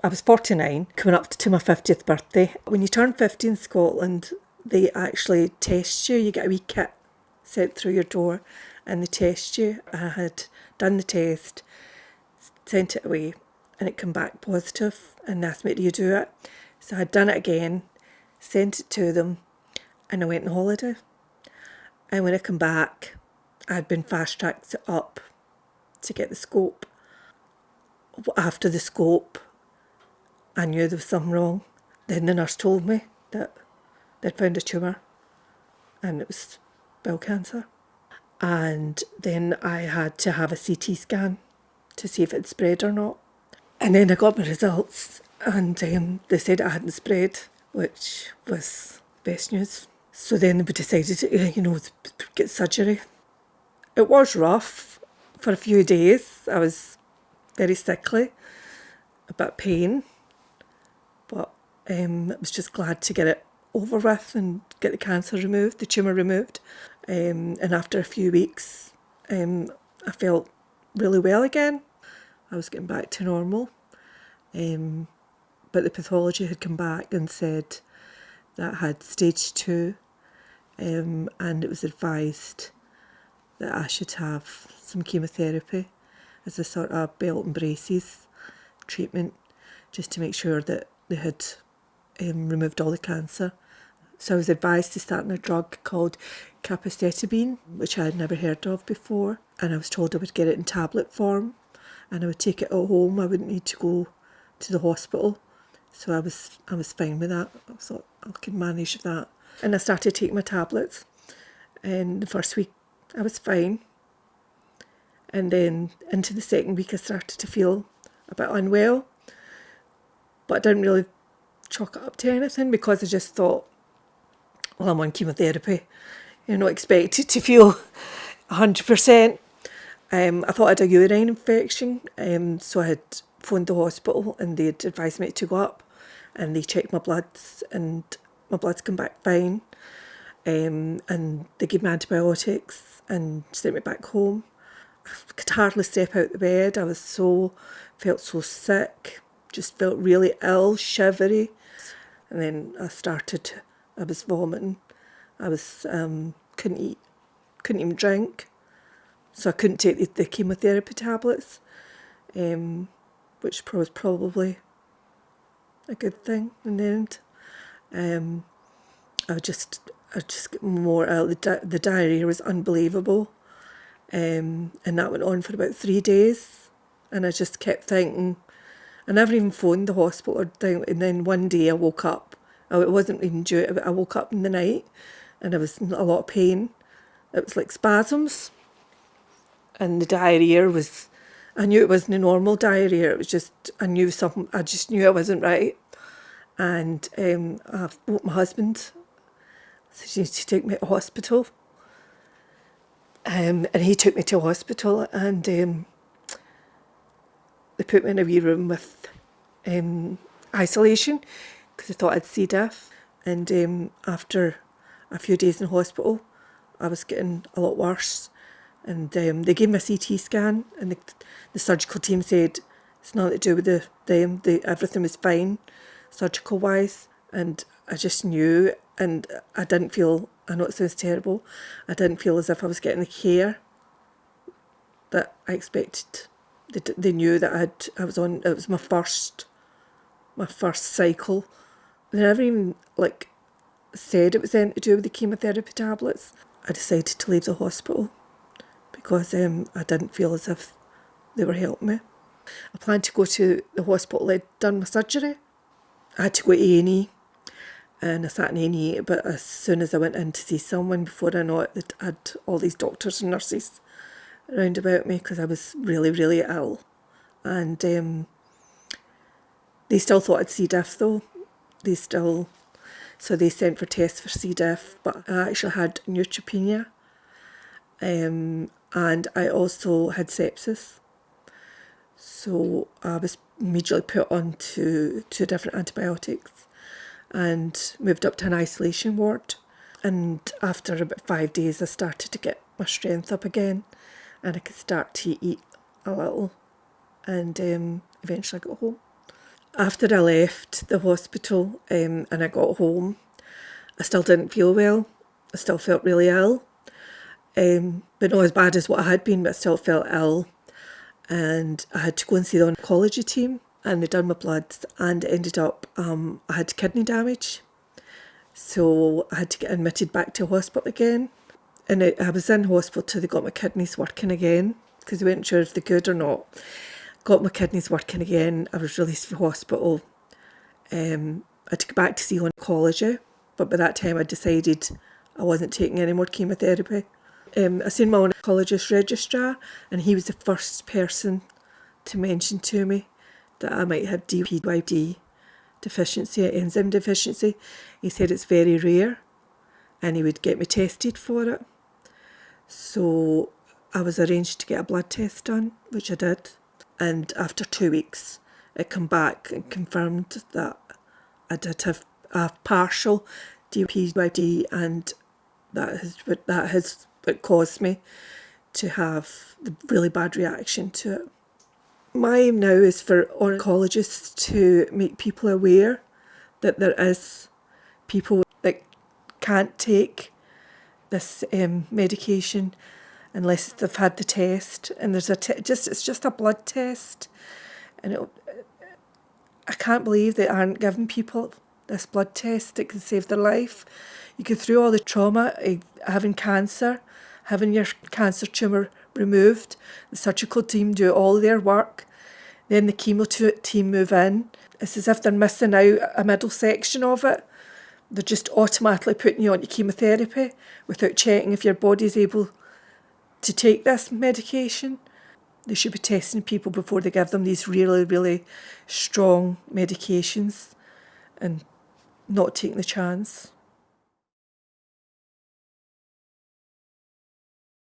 I was 49, coming up to my 50th birthday. When you turn 50 in Scotland, they actually test you. You get a wee kit sent through your door and they test you. I had done the test, sent it away, and it came back positive and asked me to redo it. So I had done it again, sent it to them, and I went on holiday. And when I come back, I'd been fast-tracked up to get the scope. After the scope, I knew there was something wrong. Then the nurse told me that they'd found a tumour and it was bowel cancer. And then I had to have a CT scan to see if it spread or not. And then I got my results and they said it hadn't spread, which was best news. So then we decided to, get surgery. It was rough for a few days. I was very sickly, a bit of pain, but I was just glad to get it over with and get the cancer removed, the tumour removed. And after a few weeks, I felt really well again. I was getting back to normal. But the pathology had come back and said that I had stage 2, and it was advised that I should have some chemotherapy as a sort of belt and braces treatment, just to make sure that they had removed all the cancer. So I was advised to start on a drug called capecitabine, which I had never heard of before, and I was told I would get it in tablet form and I would take it at home. I wouldn't need to go to the hospital. So I was fine with that. I thought I could manage that. And I started taking my tablets, and the first week I was fine. And then into the second week I started to feel a bit unwell, but I didn't really chalk it up to anything because I just thought, well, I'm on chemotherapy. You're not expected to feel 100%. I thought I had a urine infection, so I had phoned the hospital and they'd advised me to go up, and they checked my bloods and my bloods come back fine, and they gave me antibiotics and sent me back home. I could hardly step out the bed. I felt so sick, just felt really ill, shivery. And then I was vomiting. I couldn't eat, couldn't even drink. So I couldn't take the chemotherapy tablets, which was probably a good thing in the end. I just get more ill. The diarrhoea was unbelievable, and that went on for about 3 days. And I just kept thinking, I never even phoned the hospital or thing. And then one day I woke up. It wasn't even due. I woke up in the night, and I was in a lot of pain. It was like spasms, and the diarrhoea was. I knew it wasn't a normal diarrhoea. It was just I just knew I wasn't right. And I woke my husband. So she needs to take me to hospital. And he took me to hospital, and they put me in a wee room with isolation because they thought I'd C. diff. And after a few days in hospital, I was getting a lot worse. And they gave me a CT scan, and the surgical team said it's nothing to do with them. Everything was fine, surgical wise. And I just knew, and I didn't feel. I know it sounds terrible. I didn't feel as if I was getting the care that I expected. They knew that I was on. It was my first cycle. They never even said it was anything to do with the chemotherapy tablets. I decided to leave the hospital because I didn't feel as if they were helping me. I planned to go to the hospital. They'd done my surgery. I had to go to A&E, and I sat in A&E, but as soon as I went in to see someone, before I know it, I had all these doctors and nurses around about me because I was really, really ill. And they still thought I'd C. diff though. So they sent for tests for C. diff, but I actually had neutropenia. And I also had sepsis. So I was immediately put on to 2 different antibiotics and moved up to an isolation ward. And after about 5 days, I started to get my strength up again, and I could start to eat a little. And eventually I got home. After I left the hospital and I got home, I still didn't feel well. I still felt really ill, but not as bad as what I had been, but I still felt ill. And I had to go and see the oncology team, and they done my bloods, and it ended up I had kidney damage. So I had to get admitted back to hospital again. And I was in hospital till they got my kidneys working again, because they weren't sure if they're good or not. Got my kidneys working again. I was released from hospital. I had to go back to see oncology, but by that time I decided I wasn't taking any more chemotherapy. I seen my oncologist registrar, and he was the first person to mention to me that I might have DPYD deficiency, enzyme deficiency. He said it's very rare, and he would get me tested for it. So I was arranged to get a blood test done, which I did. And after 2 weeks, it came back and confirmed that I did have a partial DPYD, and that has what caused me to have the really bad reaction to it. My aim now is for oncologists to make people aware that there is people that can't take this medication unless they've had the test, and there's it's just a blood test, and I can't believe they aren't giving people this blood test that can save their life. You go through all the trauma of having cancer, having your cancer tumour removed, the surgical team do all their work, then the chemo team move in. It's as if they're missing out a middle section of it. They're just automatically putting you onto chemotherapy without checking if your body's able to take this medication. They should be testing people before they give them these really, really strong medications and not taking the chance.